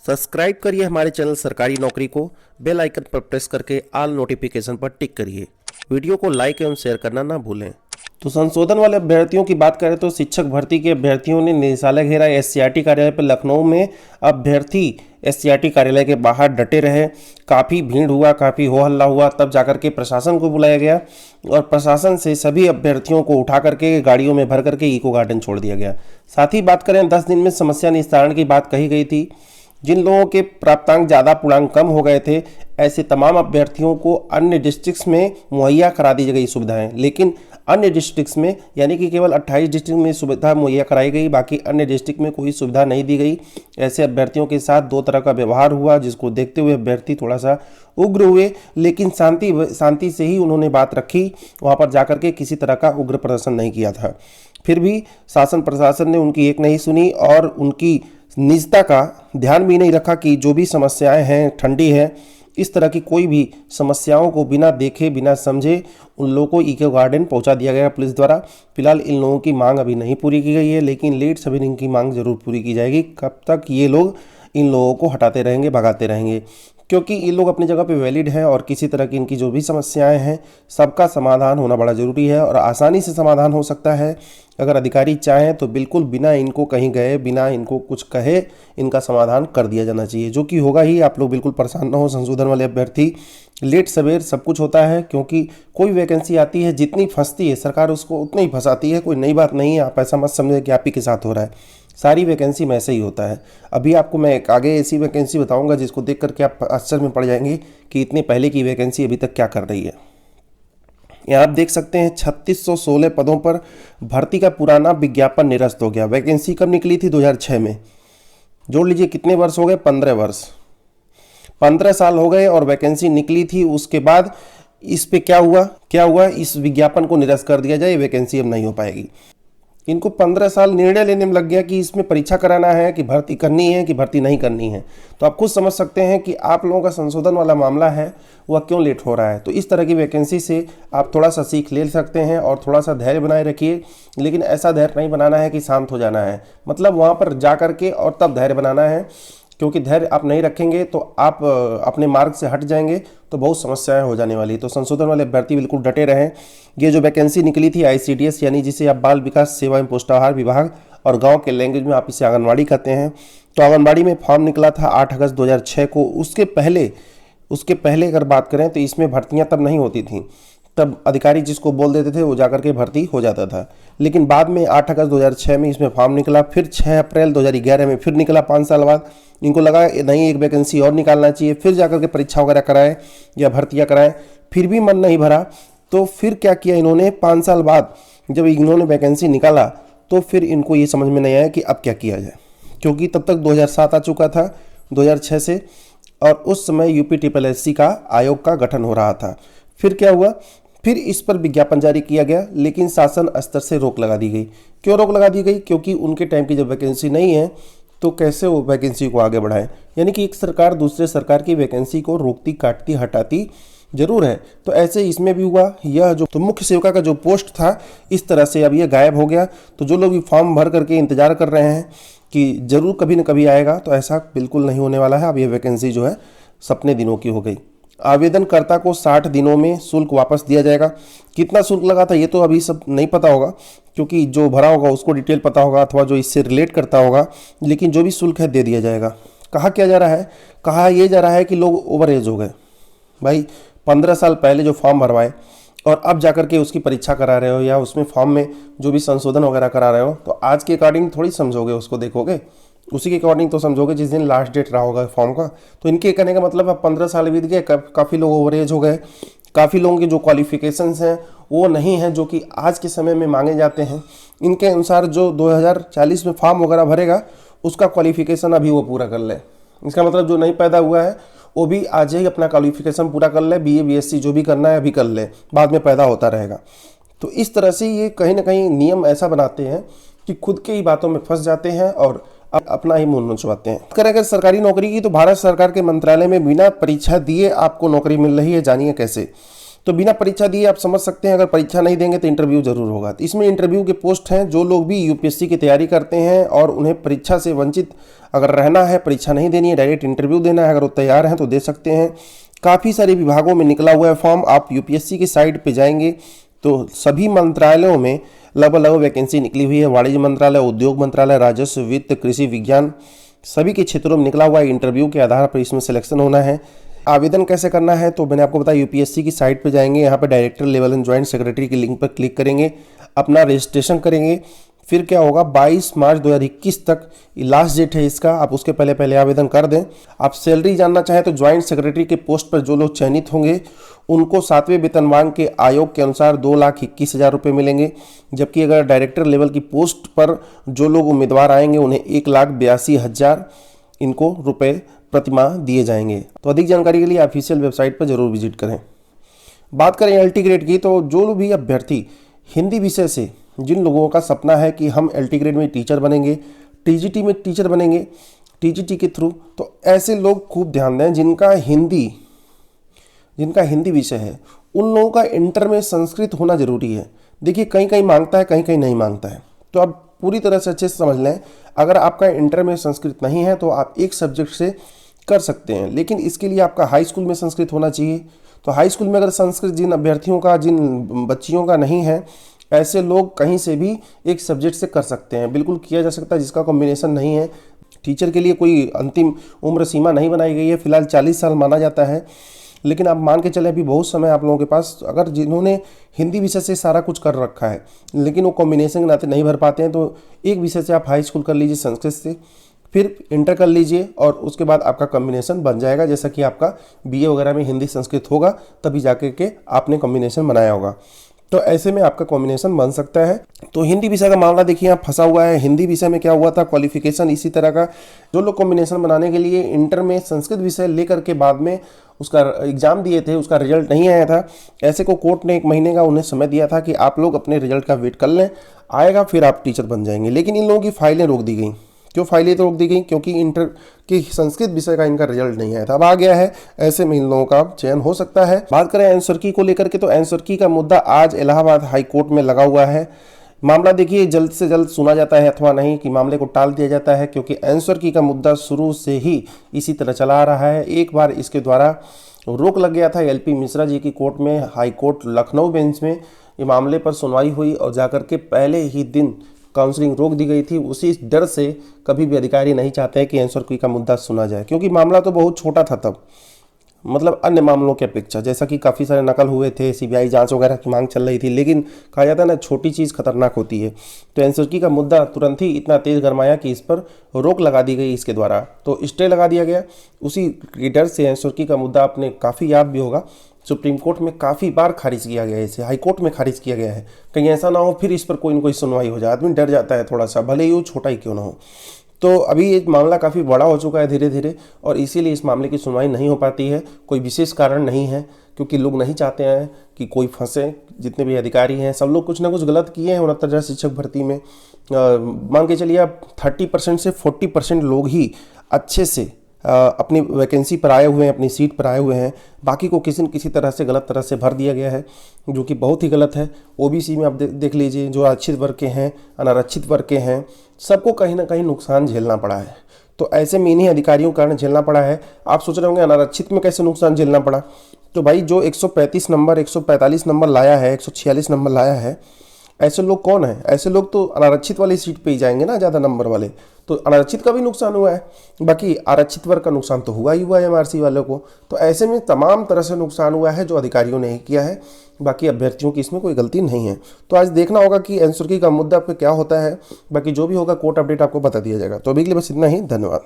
Subscribe करिए हमारे channel सरकारी नौकरी को, बेल आइकन पर प्रेस करके ऑल नोटिफिकेशन पर टिक करिए। वीडियो को लाइक एवं शेयर करना ना भूलें। तो संशोधन वाले अभ्यर्थियों की बात करें तो शिक्षक भर्ती के अभ्यर्थियों ने निदेशालय घेरा। एससीईआरटी कार्यालय पर लखनऊ में अभ्यर्थी एससीईआरटी कार्यालय के बाहर डटे रहे। काफ़ी भीड़ हुआ, काफ़ी हो हल्ला हुआ, तब जाकर के प्रशासन को बुलाया गया और प्रशासन से सभी अभ्यर्थियों को उठा करके गाड़ियों में भर करके इको गार्डन छोड़ दिया गया। साथ ही बात करें 10 दिन में समस्या निस्तारण की बात कही गई थी। जिन लोगों के प्राप्तांक ज़्यादा पूर्णांक कम हो गए थे, ऐसे तमाम अभ्यर्थियों को अन्य डिस्ट्रिक्ट्स में मुहैया करा दी गई सुविधाएं, लेकिन अन्य डिस्ट्रिक्ट्स में यानी कि केवल 28 डिस्ट्रिक्ट में सुविधा मुहैया कराई गई, बाकी अन्य डिस्ट्रिक्ट में कोई सुविधा नहीं दी गई। ऐसे अभ्यर्थियों के साथ दो तरह का व्यवहार हुआ, जिसको देखते हुए अभ्यर्थी थोड़ा सा उग्र हुए, लेकिन शांति से ही उन्होंने बात रखी। वहाँ पर जाकर के किसी तरह का उग्र प्रदर्शन नहीं किया था। फिर भी शासन प्रशासन ने उनकी एक नहीं सुनी और उनकी निजता का ध्यान भी नहीं रखा कि जो भी समस्याएं हैं, ठंडी है, इस तरह की कोई भी समस्याओं को बिना देखे बिना समझे उन लोगों को इको गार्डन पहुंचा दिया गया पुलिस द्वारा। फिलहाल इन लोगों की मांग अभी नहीं पूरी की गई है, लेकिन लेट सवेर इनकी मांग जरूर पूरी की जाएगी। कब तक ये लोग इन लोगों को हटाते रहेंगे, भगाते रहेंगे, क्योंकि ये लोग अपनी जगह पे वैलिड हैं और किसी तरह की इनकी जो भी समस्याएं हैं सबका समाधान होना बड़ा ज़रूरी है और आसानी से समाधान हो सकता है। अगर अधिकारी चाहें तो बिल्कुल बिना इनको कहीं गए, बिना इनको कुछ कहे, इनका समाधान कर दिया जाना चाहिए, जो कि होगा ही। आप लोग बिल्कुल परेशान ना हो। संशोधन वाले अभ्यर्थी, लेट सवेर सब कुछ होता है, क्योंकि कोई वैकेंसी आती है जितनी फंसती है सरकार उसको उतनी ही फंसाती है। कोई नई बात नहीं है, आप ऐसा मत समझें कि आप ही के साथ हो रहा है। सारी वैकेंसी में ऐसे ही होता है। अभी आपको मैं एक आगे ऐसी वैकेंसी बताऊंगा जिसको देख करके आप आश्चर्य में पड़ जाएंगे कि इतने पहले की वैकेंसी अभी तक क्या कर रही है। यहाँ आप देख सकते हैं 3616 पदों पर भर्ती का पुराना विज्ञापन निरस्त हो गया। वैकेंसी कब निकली थी? 2006 में। जोड़ लीजिए कितने वर्ष हो गए? 15 वर्ष, 15 साल हो गए और वैकेंसी निकली थी। उसके बाद इस पे क्या हुआ? इस विज्ञापन को निरस्त कर दिया जाए, वैकेंसी अब नहीं हो पाएगी। इनको 15 साल निर्णय लेने में लग गया कि इसमें परीक्षा कराना है, कि भर्ती करनी है, कि भर्ती नहीं करनी है। तो आप खुद समझ सकते हैं कि आप लोगों का संशोधन वाला मामला है वह क्यों लेट हो रहा है। तो इस तरह की वैकेंसी से आप थोड़ा सा सीख ले सकते हैं और थोड़ा सा धैर्य बनाए रखिए, लेकिन ऐसा धैर्य नहीं बनाना है कि शांत हो जाना है। मतलब वहाँ पर जा करके और तब धैर्य बनाना है, क्योंकि धैर्य आप नहीं रखेंगे तो आप अपने मार्ग से हट जाएंगे तो बहुत समस्याएं हो जाने वाली। तो संशोधन वाले अभ्यर्थी बिल्कुल डटे रहें। ये जो वैकेंसी निकली थी ICDS यानी जिसे आप बाल विकास सेवा एवं पोषाहार विभाग और गांव के लैंग्वेज में आप इसे आंगनबाड़ी कहते हैं, तो आंगनबाड़ी में फॉर्म निकला था 8 अगस्त 2006 को। उसके पहले अगर बात करें तो इसमें भर्तियाँ तब नहीं होती थी। तब अधिकारी जिसको बोल देते थे वो जाकर के भर्ती हो जाता था। लेकिन बाद में 8 अगस्त 2006 में इसमें फॉर्म निकला, फिर 6 अप्रैल 2011 में फिर निकला। 5 साल बाद इनको लगा नहीं, एक वैकेंसी और निकालना चाहिए, फिर जाकर के परीक्षा वगैरह कराएं या भर्तियाँ कराएं, फिर भी मन नहीं भरा। तो फिर क्या किया इन्होंने? 5 साल बाद जब इन्होंने वैकेंसी निकाला तो फिर इनको ये समझ में नहीं आया कि अब क्या किया जाए, क्योंकि तब तक 2007 आ चुका था 2006 से, और उस समय UPSSC का आयोग का गठन हो रहा था। फिर क्या हुआ? फिर इस पर विज्ञापन जारी किया गया, लेकिन शासन स्तर से रोक लगा दी गई। क्यों रोक लगा दी गई? क्योंकि उनके टाइम की जब वैकेंसी नहीं है तो कैसे वो वैकेंसी को आगे बढ़ाएं। यानी कि एक सरकार दूसरे सरकार की वैकेंसी को रोकती, काटती, हटाती जरूर है। तो ऐसे इसमें भी हुआ। यह जो तो मुख्य सेविका का जो पोस्ट था, इस तरह से अब यह गायब हो गया। तो जो लोग भी फॉर्म भर करके इंतजार कर रहे हैं कि जरूर कभी न कभी आएगा, तो ऐसा बिल्कुल नहीं होने वाला है। अब यह वैकेंसी जो है सपने दिनों की हो गई। आवेदनकर्ता को 60 दिनों में शुल्क वापस दिया जाएगा। कितना शुल्क लगा था ये तो अभी सब नहीं पता होगा, क्योंकि जो भरा होगा उसको डिटेल पता होगा अथवा जो इससे रिलेट करता होगा, लेकिन जो भी शुल्क है दे दिया जाएगा। कहा क्या जा रहा है? कहा यह जा रहा है कि लोग ओवर एज हो गए। भाई 15 साल पहले जो फॉर्म भरवाए और अब जाकर के उसकी परीक्षा करा रहे हो या उसमें फॉर्म में जो भी संशोधन वगैरह करा रहे हो, तो आज के अकॉर्डिंग थोड़ी समझोगे, उसको देखोगे, उसी के अकॉर्डिंग तो समझोगे जिस दिन लास्ट डेट रहा होगा फॉर्म का। तो इनके कहने का मतलब अब 15 साल बीत गए, काफ़ी लोग ओवरेज हो गए, काफ़ी लोगों के जो क्वालिफिकेशंस हैं वो नहीं हैं जो कि आज के समय में मांगे जाते हैं। इनके अनुसार जो 2040 में फॉर्म वगैरह भरेगा उसका क्वालिफिकेशन अभी वो पूरा कर ले। इसका मतलब जो नहीं पैदा हुआ है वो भी आज ही अपना क्वालिफिकेशन पूरा कर ले, BA BSc जो भी करना है अभी कर ले, बाद में पैदा होता रहेगा। तो इस तरह से ये कहीं ना कहीं नियम ऐसा बनाते हैं कि खुद के ही बातों में फंस जाते हैं और अपना ही मुंह नुचवाते हैं। करें अगर सरकारी नौकरी की, तो भारत सरकार के मंत्रालय में बिना परीक्षा दिए आपको नौकरी मिल रही है। जानिए कैसे। तो बिना परीक्षा दिए आप समझ सकते हैं, अगर परीक्षा नहीं देंगे तो इंटरव्यू जरूर होगा। तो इसमें इंटरव्यू के पोस्ट हैं, जो लोग भी यूपीएससी की तैयारी करते हैं और उन्हें परीक्षा से वंचित अगर रहना है, परीक्षा नहीं देनी है, डायरेक्ट इंटरव्यू देना है, अगर वो तैयार हैं तो दे सकते हैं। काफ़ी सारे विभागों में निकला हुआ है फॉर्म, आप यूपीएससी की साइट पर जाएंगे तो सभी मंत्रालयों में लगभग वैकेंसी निकली हुई है। वाणिज्य मंत्रालय, उद्योग मंत्रालय, राजस्व, वित्त, कृषि विज्ञान, सभी के क्षेत्रों में निकला हुआ है। इंटरव्यू के आधार पर इसमें सिलेक्शन होना है। आवेदन कैसे करना है तो मैंने आपको बताया, यूपीएससी की साइट पर जाएंगे, यहाँ पर director level and joint secretary की लिंक पर क्लिक करेंगे, अपना रजिस्ट्रेशन करेंगे। फिर क्या होगा, 22 मार्च 2021 तक लास्ट डेट है इसका, आप उसके पहले पहले आवेदन कर दें। आप सैलरी जानना चाहें तो ज्वाइंट सेक्रेटरी के पोस्ट पर जो लोग चयनित होंगे उनको 7वें वेतनमान के आयोग के अनुसार 2,21,000 रुपये मिलेंगे, जबकि अगर डायरेक्टर लेवल की पोस्ट पर जो लोग उम्मीदवार आएंगे उन्हें 1,82,000 इनको रुपये प्रतिमाह दिए जाएंगे। तो अधिक जानकारी के लिए ऑफिशियल वेबसाइट पर जरूर विजिट करें। बात करें एलटी ग्रेड की, तो जो भी अभ्यर्थी हिंदी विषय से, जिन लोगों का सपना है कि हम एलटी ग्रेड में टीचर बनेंगे, टीजीटी में टीचर बनेंगे, टीजीटी के थ्रू, तो ऐसे लोग खूब ध्यान दें जिनका हिंदी विषय है, उन लोगों का इंटर में संस्कृत होना जरूरी है। देखिए कहीं कहीं मांगता है, कहीं कहीं नहीं मांगता है, तो आप पूरी तरह से अच्छे से समझ लें। अगर आपका इंटर में संस्कृत नहीं है तो आप एक सब्जेक्ट से कर सकते हैं, लेकिन इसके लिए आपका हाई स्कूल में संस्कृत होना चाहिए। तो हाई स्कूल में अगर संस्कृत जिन अभ्यर्थियों का, जिन बच्चियों का नहीं है, ऐसे लोग कहीं से भी एक सब्जेक्ट से कर सकते हैं, बिल्कुल किया जा सकता है। जिसका कॉम्बिनेशन नहीं है, टीचर के लिए कोई अंतिम उम्र सीमा नहीं बनाई गई है, फिलहाल 40 साल माना जाता है, लेकिन आप मान के चले अभी बहुत समय आप लोगों के पास, अगर जिन्होंने हिंदी विषय से सारा कुछ कर रखा है लेकिन वो कॉम्बिनेशन के नाते नहीं भर पाते हैं, तो एक विषय से आप हाई स्कूल कर लीजिए संस्कृत से, फिर इंटर कर लीजिए और उसके बाद आपका कॉम्बिनेशन बन जाएगा। जैसा कि आपका बीए वगैरह में हिंदी संस्कृत होगा तभी जाके के आपने कॉम्बिनेशन बनाया होगा, तो ऐसे में आपका कॉम्बिनेशन बन सकता है। तो हिंदी विषय का मामला देखिए यहाँ फंसा हुआ है। हिंदी विषय में क्या हुआ था, क्वालिफिकेशन इसी तरह का, जो लोग कॉम्बिनेशन बनाने के लिए इंटर में संस्कृत विषय लेकर के बाद में उसका एग्जाम दिए थे, उसका रिजल्ट नहीं आया था, ऐसे को कोर्ट ने 1 महीने का उन्हें समय दिया था कि आप लोग अपने रिजल्ट का वेट कर लें, आएगा फिर आप टीचर बन जाएंगे। लेकिन इन लोगों की फाइलें रोक दी गई। क्यों फाइलें रोक दी गई? क्योंकि इंटर के संस्कृत विषय का इनका रिजल्ट नहीं आया था, अब आ गया है, ऐसे में इन लोगों का चयन हो सकता है। बात करें आंसर की को लेकर के, तो आंसर की का मुद्दा आज इलाहाबाद हाई कोर्ट में लगा हुआ है। मामला देखिए जल्द से जल्द सुना जाता है अथवा नहीं, कि मामले को टाल दिया जाता है, क्योंकि आंसर की का मुद्दा शुरू से ही इसी तरह चला आ रहा है। एक बार इसके द्वारा रोक लग गया था एलपी मिश्रा जी की कोर्ट में, हाई कोर्ट लखनऊ बेंच में ये मामले पर सुनवाई हुई और जाकर के पहले ही दिन काउंसलिंग रोक दी गई थी। उसी डर से कभी भी अधिकारी नहीं चाहते हैं कि आंसर की का मुद्दा सुना जाए, क्योंकि मामला तो बहुत छोटा था तब, मतलब अन्य मामलों की अपेक्षा, जैसा कि काफ़ी सारे नकल हुए थे, सीबीआई जांच वगैरह की मांग चल रही थी, लेकिन कहा जाता है ना छोटी चीज़ खतरनाक होती है। तो आंसर की का मुद्दा तुरंत ही इतना तेज़ गरमाया कि इस पर रोक लगा दी गई इसके द्वारा, तो स्टे लगा दिया गया। उसी डर से आंसर की का मुद्दा आपने काफ़ी याद भी होगा, सुप्रीम कोर्ट में काफ़ी बार खारिज किया गया है, इसे हाई कोर्ट में खारिज किया गया है। कहीं ऐसा ना हो फिर इस पर कोई ना कोई सुनवाई हो जाए, आदमी डर जाता है थोड़ा सा, भले ही वो छोटा ही क्यों ना हो। तो अभी ये मामला काफ़ी बड़ा हो चुका है धीरे धीरे, और इसीलिए इस मामले की सुनवाई नहीं हो पाती है। कोई विशेष कारण नहीं है, क्योंकि लोग नहीं चाहते हैं कि कोई फंसे। जितने भी अधिकारी हैं सब लोग कुछ ना कुछ गलत किए हैं 69,000 शिक्षक भर्ती में। मान के चलिए आप 30% से 40% लोग ही अच्छे से अपनी वैकेंसी पर आए हुए हैं, अपनी सीट पर आए हुए हैं, बाकी को किसी न किसी तरह से गलत तरह से भर दिया गया है, जो कि बहुत ही गलत है। ओबीसी में आप देख लीजिए, जो आरक्षित वर्ग के हैं, अनारक्षित वर्ग के हैं, सबको कहीं ना कहीं नुकसान झेलना पड़ा है। तो ऐसे में इन्हीं अधिकारियों के कारण झेलना पड़ा है। आप सोच रहे होंगे अनारक्षित में कैसे नुकसान झेलना पड़ा, तो भाई जो 135 नंबर, 145 नंबर लाया है, 146 नंबर लाया है, ऐसे लोग कौन है? ऐसे लोग तो अनारक्षित वाली सीट पे ही जाएंगे ना, ज़्यादा नंबर वाले। तो अनारक्षित का भी नुकसान हुआ है, बाकी आरक्षित वर्ग का नुकसान तो हुआ ही हुआ है एमआरसी वालों को। तो ऐसे में तमाम तरह से नुकसान हुआ है जो अधिकारियों ने ही किया है, बाकी अभ्यर्थियों की इसमें कोई गलती नहीं है। तो आज देखना होगा कि आंसर की का मुद्दा पे क्या होता है। बाकी जो भी होगा कोर्ट अपडेट आपको बता दिया जाएगा। तो अभी के लिए बस इतना ही, धन्यवाद।